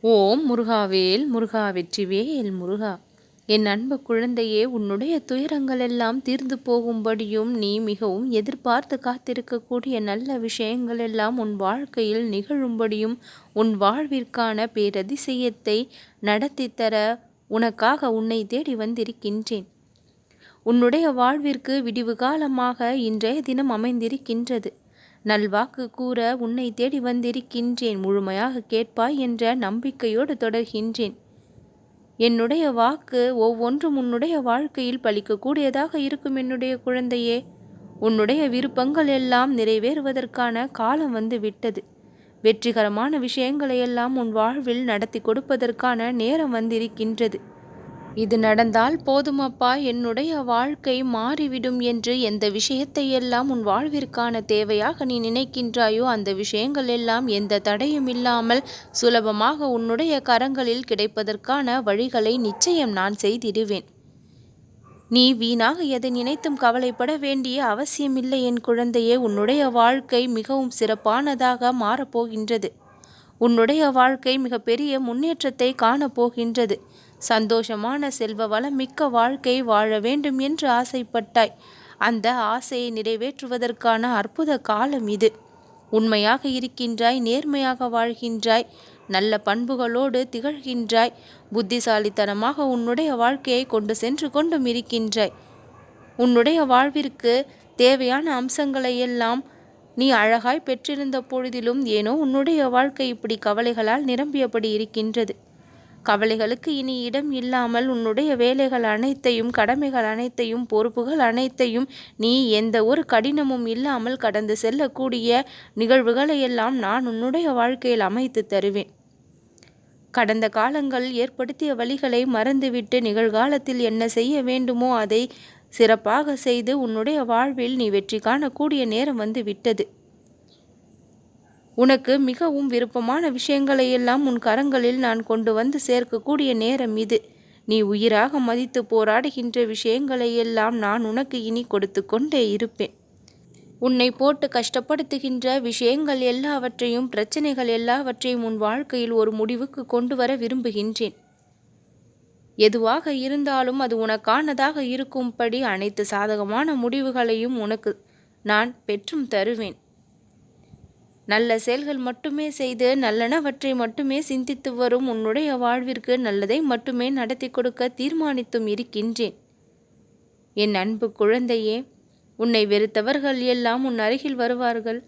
ஓம் முருகாவேல் முருகா வெற்றிவேல் முருகா. என் அன்பு குழந்தையே, உன்னுடைய துயரங்கள் எல்லாம் தீர்ந்து போகும்படியும் நீ மிகவும் எதிர்பார்த்து காத்திருக்கக்கூடிய நல்ல விஷயங்கள் எல்லாம் உன் வாழ்க்கையில் நிகழும்படியும் உன் வாழ்விற்கான பேரதிசயத்தை நடத்தி தர உனக்காக உன்னை தேடி வந்திருக்கின்றேன். உன்னுடைய வாழ்விற்கு விடிவு காலமாக இன்றைய தினம் அமைந்திருக்கின்றது. நல்வாக்கு கூற உன்னை தேடி வந்திருக்கின்றேன். முழுமையாக கேட்பாய் என்ற நம்பிக்கையோடு தொடர்கின்றேன். என்னுடைய வாக்கு ஒவ்வொன்றும் உன்னுடைய வாழ்க்கையில் பலிக்கக்கூடியதாக இருக்கும். என்னுடைய குழந்தையே, உன்னுடைய விருப்பங்கள் எல்லாம் நிறைவேறுவதற்கான காலம் வந்து விட்டது. வெற்றிகரமான விஷயங்களை எல்லாம் உன் வாழ்வில் நடத்தி கொடுப்பதற்கான நேரம் வந்திருக்கின்றது. இது நடந்தால் போதுமப்பா, என்னுடைய வாழ்க்கை மாறிவிடும் என்று எந்த விஷயத்தை எல்லாம் உன் வாழ்விற்கான தேவையாக நீ நினைக்கின்றாயோ அந்த விஷயங்கள் எல்லாம் எந்த தடையும் இல்லாமல் சுலபமாக உன்னுடைய கரங்களில் கிடைப்பதற்கான வழிகளை நிச்சயம் நான் செய்திடுவேன். நீ வீணாக எதை நினைத்தும் கவலைப்பட வேண்டிய அவசியமில்லை என் குழந்தையே. உன்னுடைய வாழ்க்கை மிகவும் சிறப்பானதாக மாறப்போகின்றது. உன்னுடைய வாழ்க்கை மிகப்பெரிய முன்னேற்றத்தை காணப்போகின்றது. சந்தோஷமான செல்வ வளம் மிக்க வாழ்க்கை வாழ வேண்டும் என்று ஆசைப்பட்டாய். அந்த ஆசையை நிறைவேற்றுவதற்கான அற்புத காலம் இது. உண்மையாக இருக்கின்றாய், நேர்மையாக வாழ்கின்றாய், நல்ல பண்புகளோடு திகழ்கின்றாய், புத்திசாலித்தனமாக உன்னுடைய வாழ்க்கையை கொண்டு சென்று கொண்டும் இருக்கின்றாய். உன்னுடைய வாழ்விற்கு தேவையான அம்சங்களை எல்லாம் நீ அழகாய் பெற்றிருந்த பொழுதிலும் ஏனோ உன்னுடைய வாழ்க்கை இப்படி கவலைகளால் நிரம்பியபடி இருக்கின்றது. கவலைகளுக்கு இனி இடம் இல்லாமல் உன்னுடைய வேலைகள் அனைத்தையும், கடமைகள் அனைத்தையும், பொறுப்புகள் அனைத்தையும் நீ எந்த ஒரு கடினமும் இல்லாமல் கடந்து செல்லக்கூடிய நிகழ்வுகளை எல்லாம் நான் உன்னுடைய வாழ்க்கையில் அமைத்து தருவேன். கடந்த காலங்கள் ஏற்படுத்திய வழிகளை மறந்துவிட்டு நிகழ்காலத்தில் என்ன செய்ய வேண்டுமோ அதை சிறப்பாக செய்து உன்னுடைய வாழ்வில் நீ வெற்றி காணக்கூடிய நேரம் வந்து விட்டது. உனக்கு மிகவும் விருப்பமான விஷயங்களை எல்லாம் உன் கரங்களில் நான் கொண்டு வந்து சேர்க்கக்கூடிய நேரம் இது. நீ உயிராக மதித்து போராடுகின்ற விஷயங்களை எல்லாம் நான் உனக்கு இனி கொடுத்து கொண்டே இருப்பேன். உன்னை போட்டு கஷ்டப்படுத்துகின்ற விஷயங்கள் எல்லாவற்றையும், பிரச்சனைகள் எல்லாவற்றையும் உன் வாழ்க்கையில் ஒரு முடிவுக்கு கொண்டு வர விரும்புகின்றேன். எதுவாக இருந்தாலும் அது உனக்கானதாக இருக்கும்படி அனைத்து சாதகமான முடிவுகளையும் உனக்கு நான் பெற்றும் தருவேன். நல்ல செயல்கள் மட்டுமே செய்து நல்லனவற்றை மட்டுமே சிந்தித்து வரும் உன்னுடைய வாழ்விற்கு நல்லதை மட்டுமே நடத்தி கொடுக்க தீர்மானித்தும் இருக்கின்றேன். என் அன்பு குழந்தையே, உன்னை வெறுத்தவர்கள் எல்லாம் உன் அருகில் வருவார்கள்.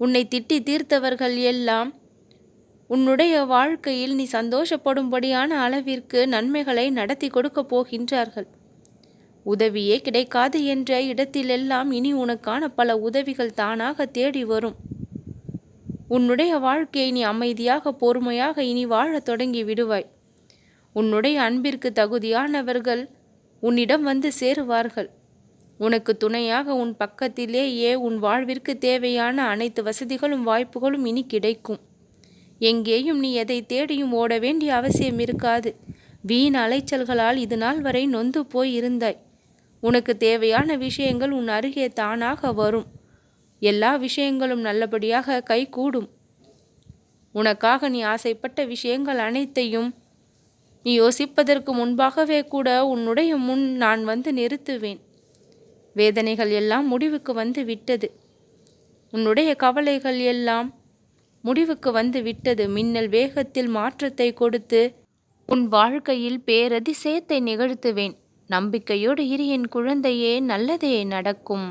உன்னை திட்டி தீர்த்தவர்கள் எல்லாம் உன்னுடைய வாழ்க்கையில் நீ சந்தோஷப்படும்படியான அளவிற்கு நன்மைகளை நடத்தி கொடுக்க போகின்றார்கள். உதவியே கிடைக்காது என்ற இடத்திலெல்லாம் இனி உனக்கான பல உதவிகள் தானாக தேடி வரும். உன்னுடைய வாழ்க்கையை நீ அமைதியாக, பொறுமையாக இனி வாழத் தொடங்கி விடுவாய். உன்னுடைய அன்பிற்கு தகுதியானவர்கள் உன்னிடம் வந்து சேருவார்கள். உனக்கு துணையாக உன் பக்கத்திலேயே உன் வாழ்விற்கு தேவையான அனைத்து வசதிகளும் வாய்ப்புகளும் இனி கிடைக்கும். எங்கேயும் நீ எதை தேடியும் ஓட வேண்டிய அவசியம் இருக்காது. வீண் அலைச்சல்களால் இது நாள் வரை நொந்து போய் இருந்தாய். உனக்கு தேவையான விஷயங்கள் உன் அருகே தானாக வரும். எல்லா விஷயங்களும் நல்லபடியாக கைகூடும். உனக்காக நீ ஆசைப்பட்ட விஷயங்கள் அனைத்தையும் நீ யோசிப்பதற்கு முன்பாகவே கூட உன்னுடைய முன் நான் வந்து நிறுத்துவேன். வேதனைகள் எல்லாம் முடிவுக்கு வந்து விட்டது. உன்னுடைய கவலைகள் எல்லாம் முடிவுக்கு வந்து விட்டது. மின்னல் வேகத்தில் மாற்றத்தை கொடுத்து உன் வாழ்க்கையில் பேரதிசயத்தை நிகழ்த்துவேன். நம்பிக்கையோடு இரு என் குழந்தையே, நல்லதே நடக்கும்.